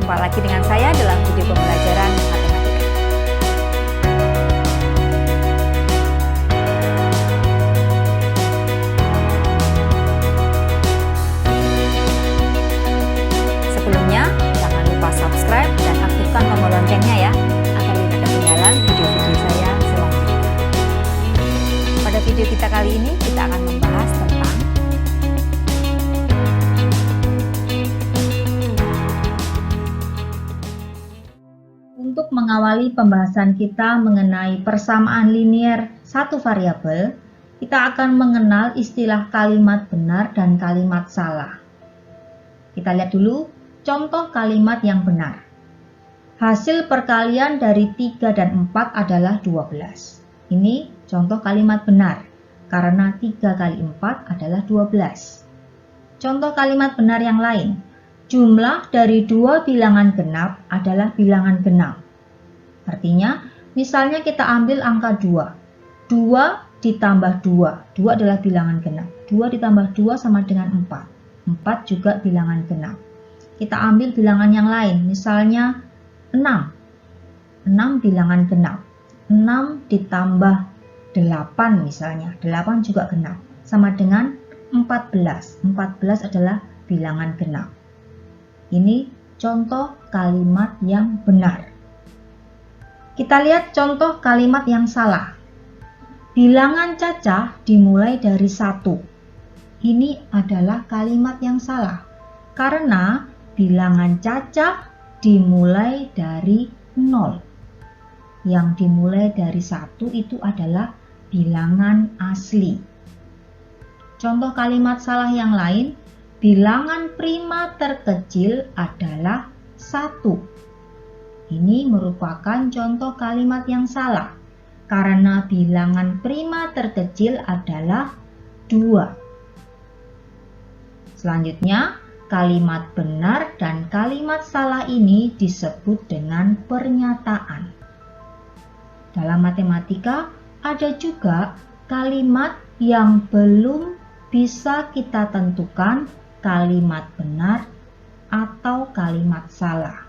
Jumpa lagi dengan saya dalam video pembelajaran matematika. Sebelumnya, jangan lupa subscribe dan aktifkan tombol loncengnya ya, agar tidak ketinggalan video-video saya selanjutnya. Pada video kita kali ini, kita akan membahas tentang Untuk mengawali pembahasan kita mengenai persamaan linear satu variabel, kita akan mengenal istilah kalimat benar dan kalimat salah. Kita lihat dulu contoh kalimat yang benar. Hasil perkalian dari 3 dan 4 adalah 12. Ini contoh kalimat benar, karena 3 kali 4 adalah 12. Contoh kalimat benar yang lain. Jumlah dari dua bilangan genap adalah bilangan genap. Artinya, misalnya kita ambil angka 2. 2 ditambah 2. 2 adalah bilangan genap. 2 ditambah 2 sama dengan 4. 4 juga bilangan genap. Kita ambil bilangan yang lain, misalnya 6. 6 bilangan genap. 6 ditambah 8 misalnya. 8 juga genap. Sama dengan 14. 14 adalah bilangan genap. Ini contoh kalimat yang benar. Kita lihat contoh kalimat yang salah. Bilangan cacah dimulai dari 1. Ini adalah kalimat yang salah. Karena bilangan cacah dimulai dari 0. Yang dimulai dari 1 itu adalah bilangan asli. Contoh kalimat salah yang lain. Bilangan prima terkecil adalah 1. Ini merupakan contoh kalimat yang salah, karena bilangan prima terkecil adalah 2. Selanjutnya, kalimat benar dan kalimat salah ini disebut dengan pernyataan. Dalam matematika, ada juga kalimat yang belum bisa kita tentukan kalimat benar atau kalimat salah.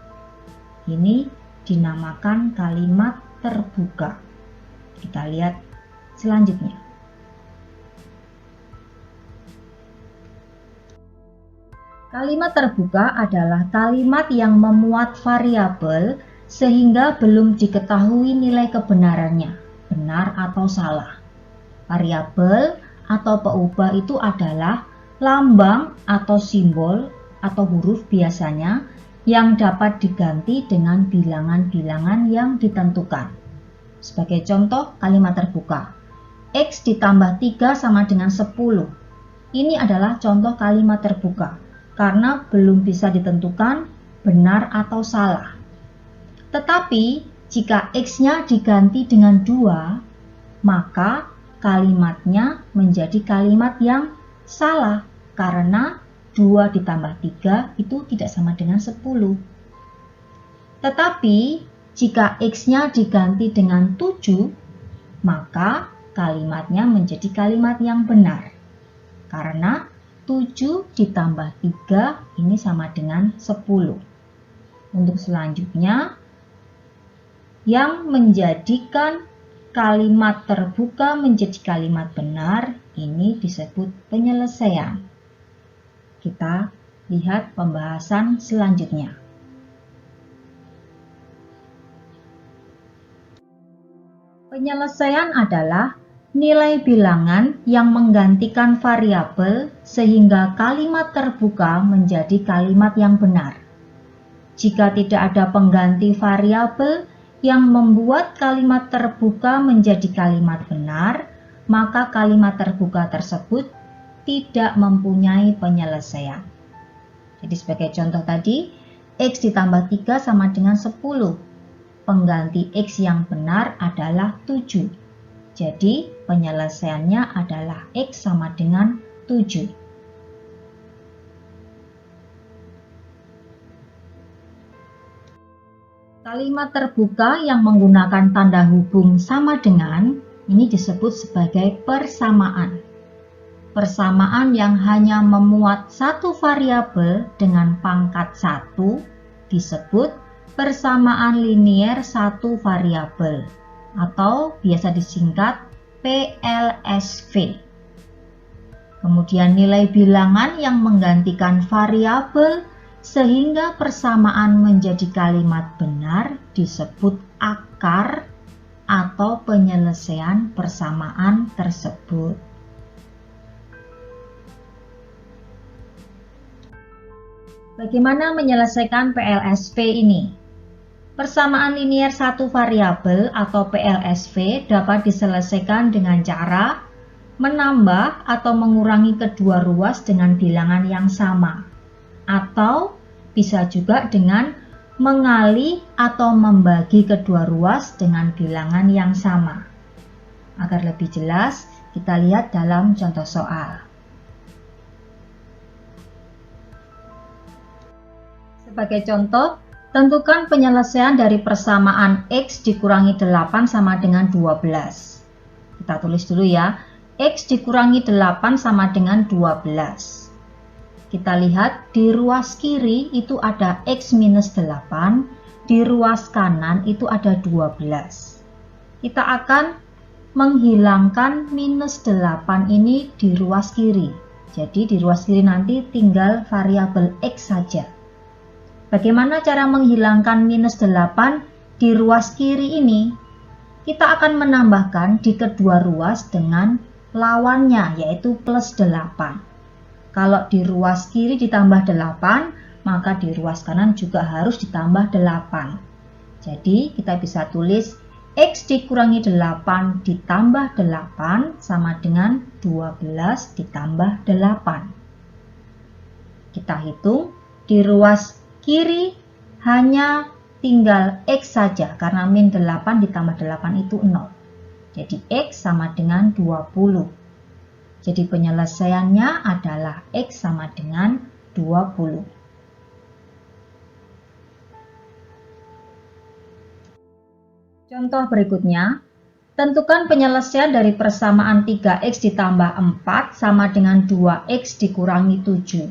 Ini dinamakan kalimat terbuka. Kita lihat selanjutnya. Kalimat terbuka adalah kalimat yang memuat variabel sehingga belum diketahui nilai kebenarannya, benar atau salah. Variabel atau peubah itu adalah lambang atau simbol atau huruf biasanya yang dapat diganti dengan bilangan-bilangan yang ditentukan. Sebagai contoh kalimat terbuka, X ditambah 3 sama dengan 10. Ini adalah contoh kalimat terbuka, karena belum bisa ditentukan benar atau salah. Tetapi, jika X-nya diganti dengan 2, maka kalimatnya menjadi kalimat yang salah, karena 2 ditambah 3 itu tidak sama dengan 10. Tetapi, jika X-nya diganti dengan 7, maka kalimatnya menjadi kalimat yang benar. Karena 7 ditambah 3 ini sama dengan 10. Untuk selanjutnya, yang menjadikan kalimat terbuka menjadi kalimat benar, ini disebut penyelesaian. Kita lihat pembahasan selanjutnya. Penyelesaian adalah nilai bilangan yang menggantikan variabel sehingga kalimat terbuka menjadi kalimat yang benar. Jika tidak ada pengganti variabel yang membuat kalimat terbuka menjadi kalimat benar, maka kalimat terbuka tersebut tidak mempunyai penyelesaian. Jadi sebagai contoh tadi, X ditambah 3 sama dengan 10. Pengganti X yang benar adalah 7. Jadi penyelesaiannya adalah X sama dengan 7. Kalimat terbuka yang menggunakan tanda hubung sama dengan, ini disebut sebagai persamaan. Persamaan yang hanya memuat satu variabel dengan pangkat 1 disebut persamaan linier satu variabel atau biasa disingkat PLSV. Kemudian nilai bilangan yang menggantikan variabel sehingga persamaan menjadi kalimat benar disebut akar atau penyelesaian persamaan tersebut. Bagaimana menyelesaikan PLSV ini? Persamaan linier satu variabel atau PLSV dapat diselesaikan dengan cara menambah atau mengurangi kedua ruas dengan bilangan yang sama, atau bisa juga dengan mengalih atau membagi kedua ruas dengan bilangan yang sama. Agar lebih jelas, kita lihat dalam contoh soal. Sebagai contoh, tentukan penyelesaian dari persamaan X dikurangi 8 sama dengan 12. Kita tulis dulu ya, X dikurangi 8 sama dengan 12. Kita lihat di ruas kiri itu ada X minus 8, di ruas kanan itu ada 12. Kita akan menghilangkan minus 8 ini di ruas kiri. Jadi di ruas kiri nanti tinggal variabel X saja. Bagaimana cara menghilangkan minus 8 di ruas kiri ini? Kita akan menambahkan di kedua ruas dengan lawannya yaitu plus 8. Kalau di ruas kiri ditambah 8, maka di ruas kanan juga harus ditambah 8. Jadi kita bisa tulis X dikurangi 8 ditambah 8 sama dengan 12 ditambah 8. Kita hitung di ruas kiri hanya tinggal X saja karena min 8 ditambah 8 itu 0. Jadi X sama dengan 20. Jadi penyelesaiannya adalah X sama dengan 20. Contoh berikutnya, tentukan penyelesaian dari persamaan 3X ditambah 4 sama dengan 2X dikurangi 7.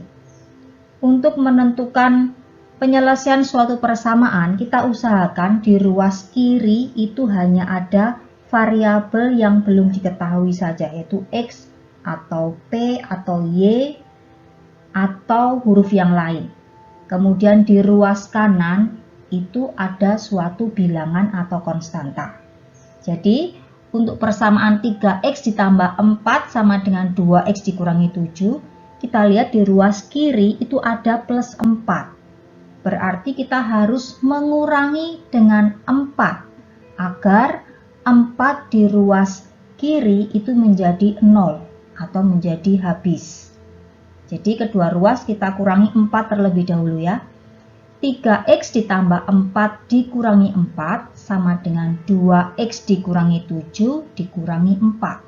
Untuk menentukan penyelesaian suatu persamaan, kita usahakan di ruas kiri itu hanya ada variabel yang belum diketahui saja, yaitu X atau P atau Y atau huruf yang lain. Kemudian di ruas kanan itu ada suatu bilangan atau konstanta. Jadi untuk persamaan 3X ditambah 4 sama dengan 2X dikurangi 7, kita lihat di ruas kiri itu ada plus 4. Berarti kita harus mengurangi dengan 4 agar 4 di ruas kiri itu menjadi 0 atau menjadi habis. Jadi kedua ruas kita kurangi 4 terlebih dahulu ya. 3X ditambah 4 dikurangi 4 sama dengan 2X dikurangi 7 dikurangi 4.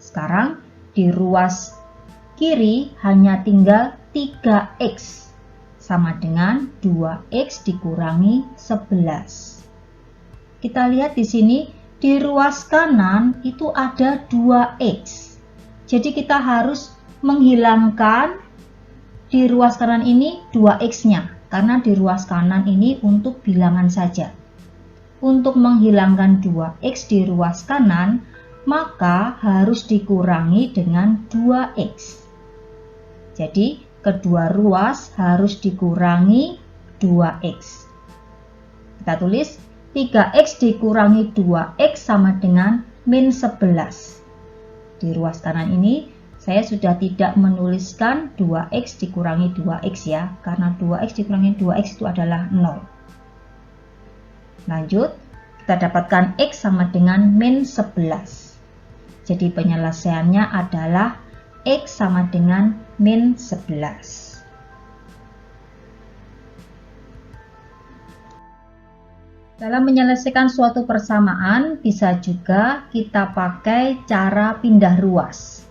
Sekarang di ruas kiri hanya tinggal 3X sama dengan 2X dikurangi 11. Kita lihat di sini di ruas kanan itu ada 2X. Jadi kita harus menghilangkan di ruas kanan ini 2X-nya. Karena di ruas kanan ini untuk bilangan saja. Untuk menghilangkan 2X di ruas kanan, maka harus dikurangi dengan 2X. Jadi kedua ruas harus dikurangi 2X. Kita tulis 3X dikurangi 2X sama dengan min 11. Di ruas kanan ini saya sudah tidak menuliskan 2X dikurangi 2X ya, karena 2X dikurangi 2X itu adalah 0. Lanjut, kita dapatkan X sama dengan min 11. Jadi penyelesaiannya adalah X sama dengan min 11. Dalam menyelesaikan suatu persamaan, bisa juga kita pakai cara pindah ruas.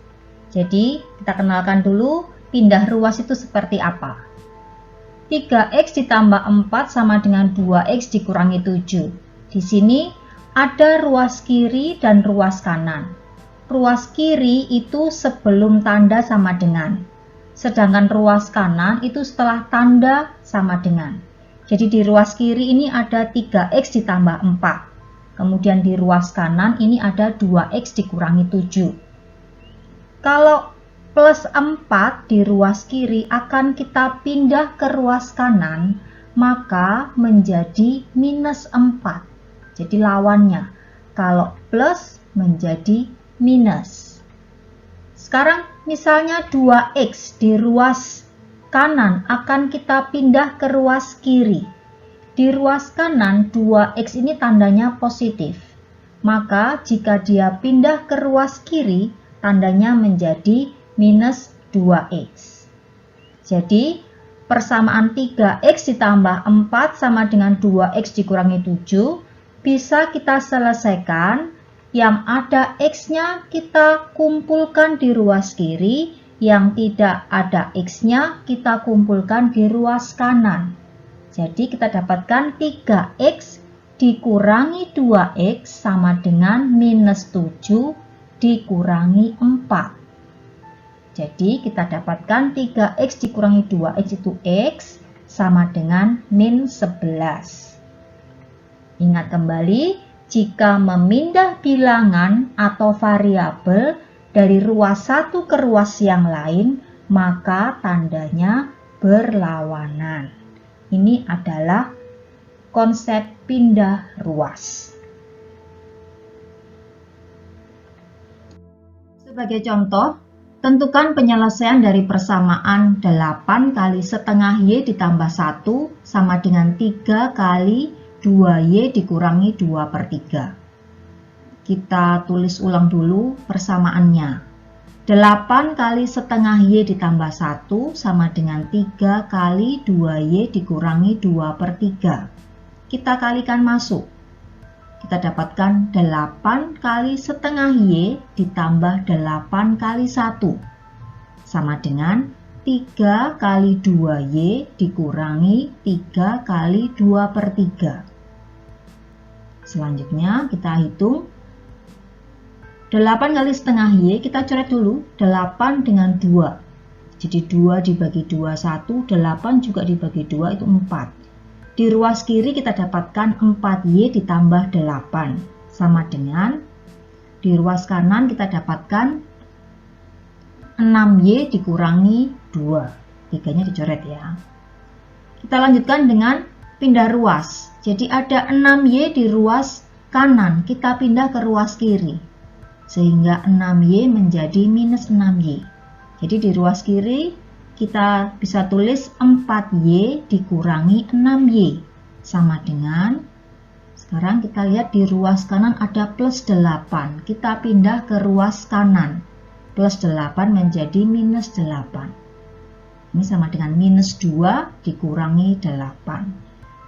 Jadi, kita kenalkan dulu pindah ruas itu seperti apa. 3X ditambah 4 sama dengan 2X dikurangi 7. Di sini ada ruas kiri dan ruas kanan. Ruas kiri itu sebelum tanda sama dengan. Sedangkan ruas kanan itu setelah tanda sama dengan. Jadi di ruas kiri ini ada 3x ditambah 4. Kemudian di ruas kanan ini ada 2x dikurangi 7. Kalau plus 4 di ruas kiri akan kita pindah ke ruas kanan, maka menjadi minus 4. Jadi lawannya, kalau plus menjadi minus. Sekarang misalnya 2x di ruas kanan akan kita pindah ke ruas kiri. Di ruas kanan 2x ini tandanya positif. Maka jika dia pindah ke ruas kiri, tandanya menjadi minus 2x. Jadi persamaan 3x ditambah 4 sama dengan 2x dikurangi 7 bisa kita selesaikan. Yang ada x-nya kita kumpulkan di ruas kiri, yang tidak ada x-nya kita kumpulkan di ruas kanan. Jadi kita dapatkan 3x dikurangi 2x sama dengan minus 7 dikurangi 4. Jadi kita dapatkan 3x dikurangi 2x itu x sama dengan min 11. Ingat kembali, jika memindah bilangan atau variabel dari ruas satu ke ruas yang lain, maka tandanya berlawanan. Ini adalah konsep pindah ruas. Sebagai contoh, tentukan penyelesaian dari persamaan 8 kali setengah y ditambah 1 sama dengan 3 kali 2y dikurangi 2/3. Kita tulis ulang dulu persamaannya. 8 kali setengah y ditambah 1 sama dengan 3 kali 2y dikurangi 2/3. Kita kalikan masuk. Kita dapatkan 8 kali setengah y ditambah 8 kali 1 sama dengan 3 kali 2y dikurangi 3 kali 2/3. Selanjutnya kita hitung 8 kali setengah y, kita coret dulu 8 dengan 2. Jadi 2 dibagi 2, 1, 8 juga dibagi 2 itu 4. Di ruas kiri kita dapatkan 4y ditambah 8 sama dengan di ruas kanan kita dapatkan 6y dikurangi 2. 3-nya dicoret ya. Kita lanjutkan dengan pindah ruas. Jadi ada 6y di ruas kanan, kita pindah ke ruas kiri. Sehingga 6y menjadi minus 6y. Jadi di ruas kiri kita bisa tulis 4y dikurangi 6y. Sama dengan, sekarang kita lihat di ruas kanan ada plus 8. Kita pindah ke ruas kanan. Plus 8 menjadi minus 8. Ini sama dengan minus 2 dikurangi 8.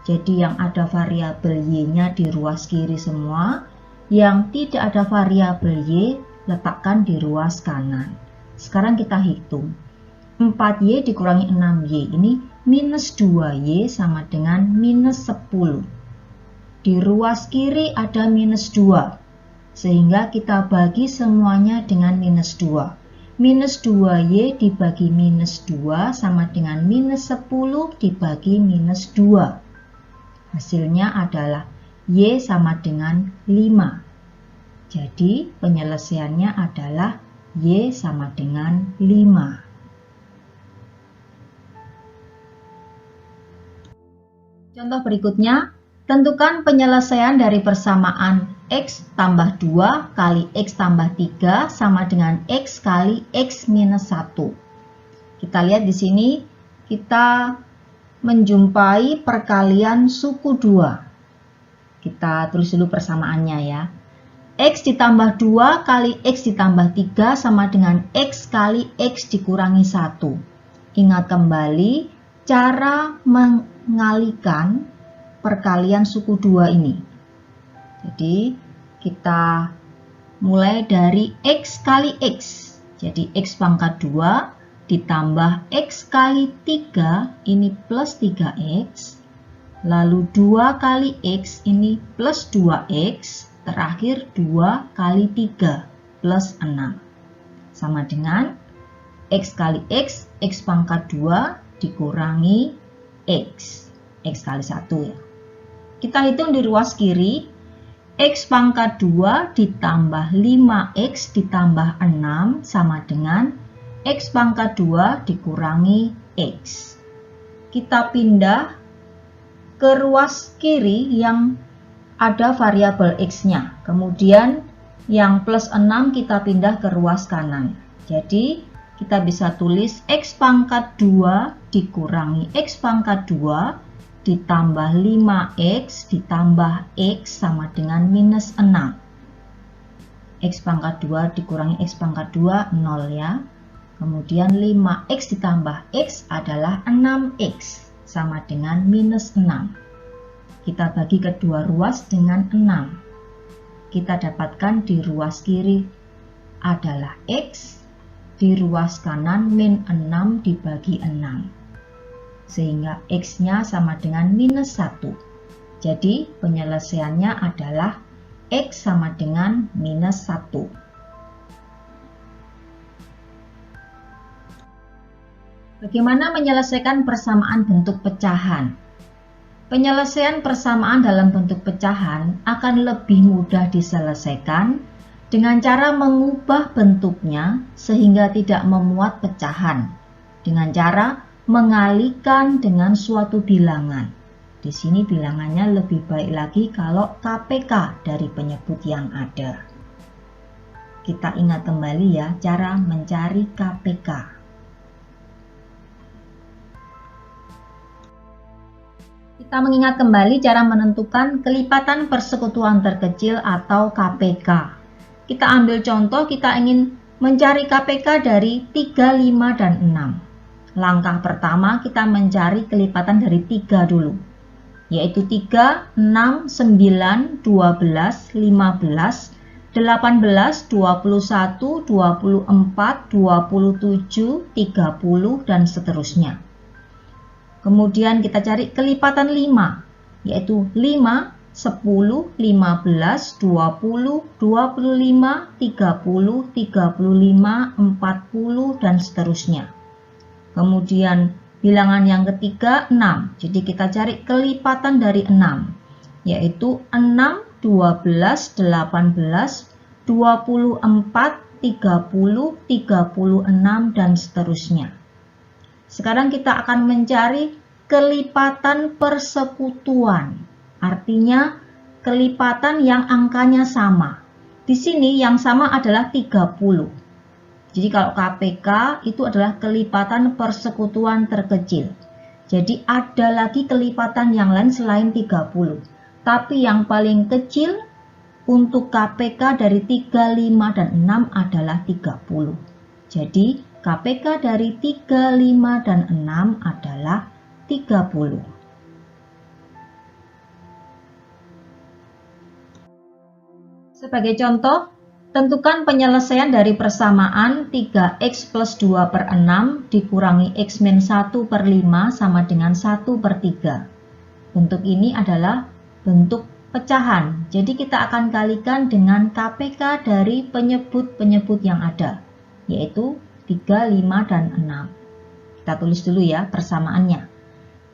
Jadi yang ada variabel y-nya di ruas kiri semua, yang tidak ada variabel y letakkan di ruas kanan. Sekarang kita hitung. 4y dikurangi 6y, ini minus 2y sama dengan minus 10. Di ruas kiri ada minus 2, sehingga kita bagi semuanya dengan minus 2. Minus 2y dibagi minus 2 sama dengan minus 10 dibagi minus 2. Hasilnya adalah y sama dengan 5. Jadi penyelesaiannya adalah y sama dengan 5. Contoh berikutnya, tentukan penyelesaian dari persamaan x tambah 2 kali x tambah 3 sama dengan x kali x minus 1. Kita lihat di sini, kita menjumpai perkalian suku 2. Kita tulis dulu persamaannya ya. X ditambah 2 kali X ditambah 3 sama dengan X kali X dikurangi 1. Ingat kembali cara mengalihkan perkalian suku 2 ini. Jadi kita mulai dari X kali X. Jadi X pangkat 2 ditambah X kali 3, ini plus 3X, lalu 2 kali X, ini plus 2X, terakhir 2 kali 3, plus 6. Sama dengan X kali X, X pangkat 2 dikurangi X. X kali 1 ya. Kita hitung di ruas kiri, X pangkat 2 ditambah 5X ditambah 6 sama dengan X pangkat 2 dikurangi X. Kita pindah ke ruas kiri yang ada variabel X-nya. Kemudian yang plus 6 kita pindah ke ruas kanan. Jadi kita bisa tulis X pangkat 2 dikurangi X pangkat 2 ditambah 5X ditambah X sama dengan minus 6. X pangkat 2 dikurangi X pangkat 2, 0 ya. Kemudian 5X ditambah X adalah 6X sama dengan minus 6. Kita bagi kedua ruas dengan 6. Kita dapatkan di ruas kiri adalah X, di ruas kanan min 6 dibagi 6. Sehingga X-nya sama dengan minus 1. Jadi penyelesaiannya adalah X sama dengan minus 1. Bagaimana menyelesaikan persamaan bentuk pecahan? Penyelesaian persamaan dalam bentuk pecahan akan lebih mudah diselesaikan dengan cara mengubah bentuknya sehingga tidak memuat pecahan, dengan cara mengalihkan dengan suatu bilangan. Di sini bilangannya lebih baik lagi kalau KPK dari penyebut yang ada. Kita ingat kembali ya cara mencari KPK. Kita mengingat kembali cara menentukan kelipatan persekutuan terkecil atau KPK. Kita ambil contoh, kita ingin mencari KPK dari 3, 5, dan 6. Langkah pertama kita mencari kelipatan dari 3 dulu, yaitu 3, 6, 9, 12, 15, 18, 21, 24, 27, 30, dan seterusnya. Kemudian kita cari kelipatan 5, yaitu 5, 10, 15, 20, 25, 30, 35, 40, dan seterusnya. Kemudian bilangan yang ketiga 6, jadi kita cari kelipatan dari 6, yaitu 6, 12, 18, 24, 30, 36, dan seterusnya. Sekarang kita akan mencari kelipatan persekutuan, artinya kelipatan yang angkanya sama. Di sini yang sama adalah 30. Jadi kalau KPK itu adalah kelipatan persekutuan terkecil. Jadi ada lagi kelipatan yang lain selain 30. Tapi yang paling kecil untuk KPK dari 3, 5, dan 6 adalah 30. Jadi KPK dari 3, 5, dan 6 adalah 30. Sebagai contoh, tentukan penyelesaian dari persamaan 3x plus 2 per 6 dikurangi x min 1 per 5 sama dengan 1 per 3. Bentuk ini adalah bentuk pecahan. Jadi kita akan kalikan dengan KPK dari penyebut-penyebut yang ada, yaitu 3, 5, dan 6. Kita tulis dulu ya persamaannya.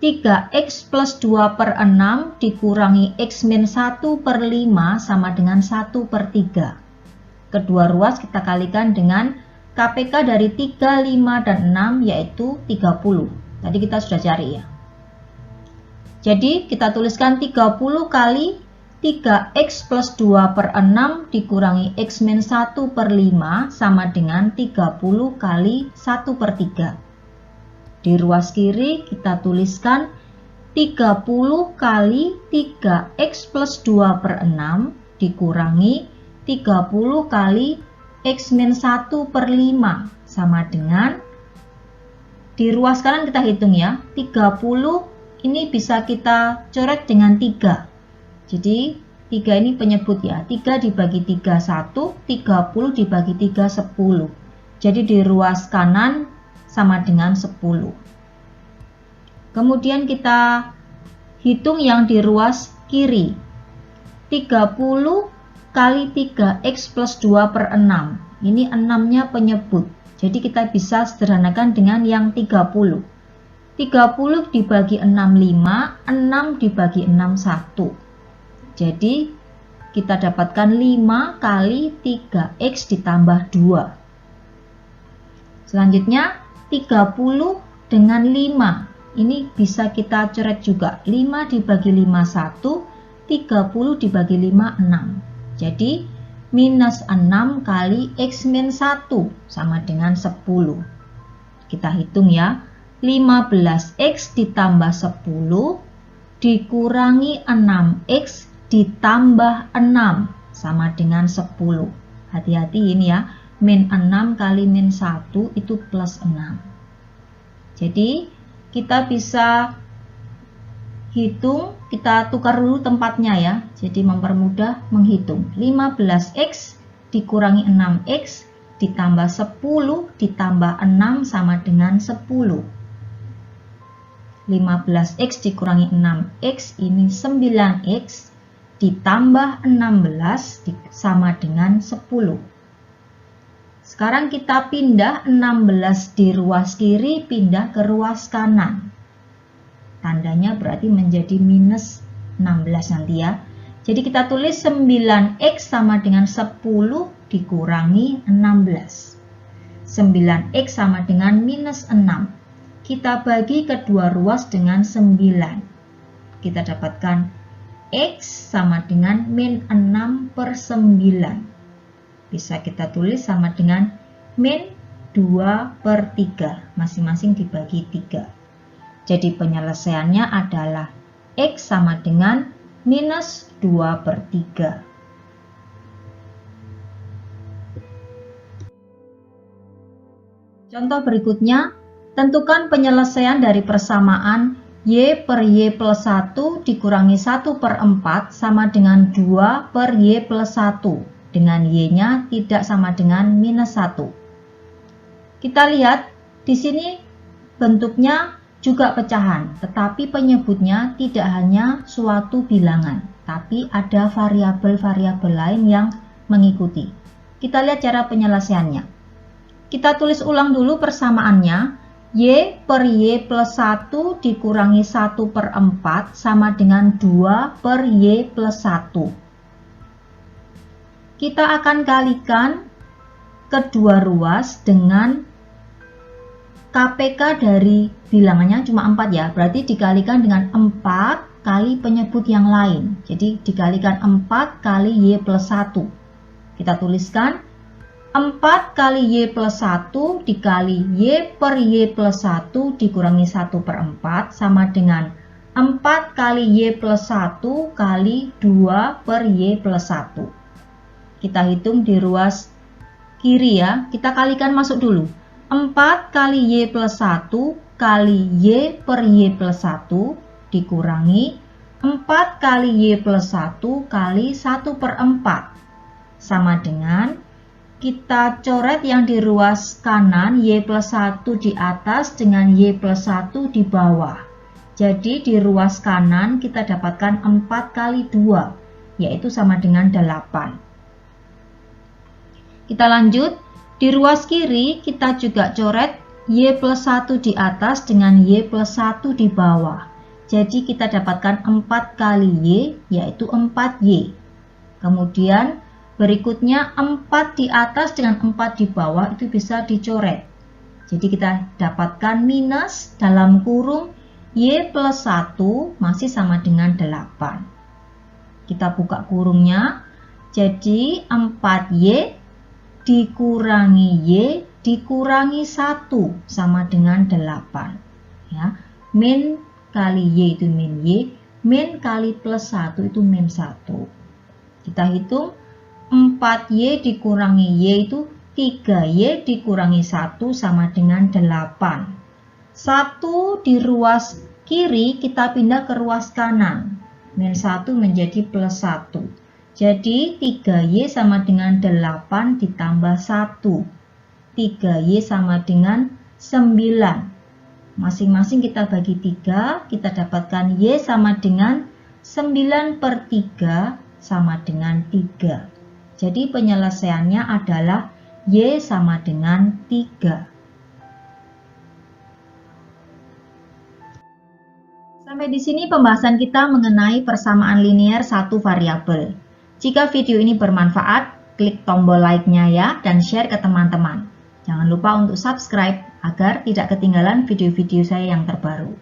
3x plus 2 per 6 dikurangi x min 1 per 5 sama dengan 1 per 3. Kedua ruas kita kalikan dengan KPK dari 3, 5, dan 6 yaitu 30. Tadi kita sudah cari ya. Jadi kita tuliskan 30 kali 3x plus 2 per 6 dikurangi x min 1 per 5 sama dengan 30 kali 1 per 3. Di ruas kiri kita tuliskan 30 kali 3x plus 2 per 6 dikurangi 30 kali x min 1 per 5 sama dengan, di ruas kanan kita hitung ya, 30 ini bisa kita coret dengan 3. Jadi 3 ini penyebut ya, 3 dibagi 3 1, 30 dibagi 3 10. Jadi di ruas kanan sama dengan 10. Kemudian kita hitung yang di ruas kiri. 30 kali 3x plus 2 per 6. Ini 6-nya penyebut. Jadi kita bisa sederhanakan dengan yang 30. 30 dibagi 6, 5. 6 dibagi 6, 1. Jadi kita dapatkan 5 kali 3x ditambah 2. Selanjutnya 30 dengan 5. Ini bisa kita coret juga. 5 dibagi 5, 1. 30 dibagi 5, 6. Jadi minus 6 kali x min 1 sama dengan 10. Kita hitung ya. 15x ditambah 10 dikurangi 6x ditambah 6 sama dengan 10. Hati-hati ini ya. Min 6 kali min 1 itu plus 6. Jadi kita bisa hitung, kita tukar dulu tempatnya ya. Jadi mempermudah menghitung. 15x dikurangi 6x ditambah 10 ditambah 6 sama dengan 10. 15x dikurangi 6x ini 9x ditambah 16 sama dengan 10. Sekarang kita pindah 16 di ruas kiri pindah ke ruas kanan. Tandanya berarti menjadi minus 16 nanti ya. Jadi kita tulis 9x sama dengan 10 dikurangi 16. 9x sama dengan minus 6. Kita bagi kedua ruas dengan 9. Kita dapatkan x sama dengan min 6 per 9. Bisa kita tulis sama dengan min 2 per 3. Masing-masing dibagi 3. Jadi penyelesaiannya adalah x sama dengan minus 2 per 3. Contoh berikutnya, tentukan penyelesaian dari persamaan y per y plus 1 dikurangi 1 per 4 sama dengan 2 per y plus 1 dengan y-nya tidak sama dengan minus 1. Kita lihat di sini bentuknya juga pecahan, tetapi penyebutnya tidak hanya suatu bilangan, tapi ada variabel-variabel lain yang mengikuti. Kita lihat cara penyelesaiannya. Kita tulis ulang dulu persamaannya. Y per y plus 1 dikurangi 1 per 4 sama dengan 2 per y plus 1. Kita akan kalikan kedua ruas dengan KPK dari bilangannya cuma 4 ya. Berarti dikalikan dengan 4 kali penyebut yang lain. Jadi dikalikan 4 kali y plus 1. Kita tuliskan 4 kali y plus 1 dikali y per y plus 1 dikurangi 1 per 4 sama dengan 4 kali y plus 1 kali 2 per y plus 1. Kita hitung di ruas kiri ya. Kita kalikan masuk dulu. 4 kali y plus 1 kali y per y plus 1 dikurangi 4 kali y plus 1 kali 1 per 4 sama dengan kita coret yang di ruas kanan y plus 1 di atas dengan y plus 1 di bawah. Jadi di ruas kanan kita dapatkan 4 kali 2 yaitu sama dengan 8. Kita lanjut. Di ruas kiri kita juga coret y plus 1 di atas dengan y plus 1 di bawah. Jadi kita dapatkan 4 kali y yaitu 4y. Kemudian berikutnya 4 di atas dengan 4 di bawah itu bisa dicoret. Jadi kita dapatkan minus dalam kurung y plus 1 masih sama dengan 8. Kita buka kurungnya. Jadi 4y dikurangi y dikurangi 1 sama dengan 8. Ya. Min kali y itu min y. Min kali plus 1 itu min 1. Kita hitung 4y dikurangi y itu 3y dikurangi 1 sama dengan 8. 1 di ruas kiri kita pindah ke ruas kanan. Min 1 menjadi plus 1. Jadi 3y sama dengan 8 ditambah 1. 3y sama dengan 9. Masing-masing kita bagi 3, kita dapatkan y sama dengan 9 per 3 sama dengan 3. Jadi penyelesaiannya adalah y sama dengan 3. Sampai di sini pembahasan kita mengenai persamaan linear satu variabel. Jika video ini bermanfaat, klik tombol like-nya ya dan share ke teman-teman. Jangan lupa untuk subscribe agar tidak ketinggalan video-video saya yang terbaru.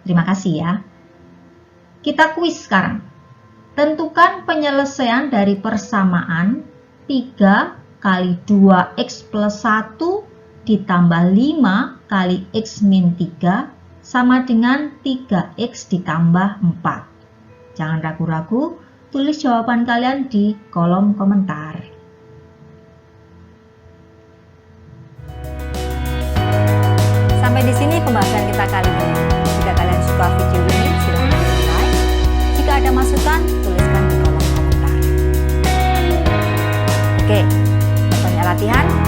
Terima kasih ya. Kita kuis sekarang. Tentukan penyelesaian dari persamaan 3 kali 2x plus 1 ditambah 5 kali x min 3 sama dengan 3x ditambah 4. Jangan ragu-ragu, tulis jawaban kalian di kolom komentar. Sampai di sini pembahasan kita kali ini. Jika kalian suka video ini, silahkan like. Jika ada masukan, tuliskan di kolom komentar. Oke, banyak latihan.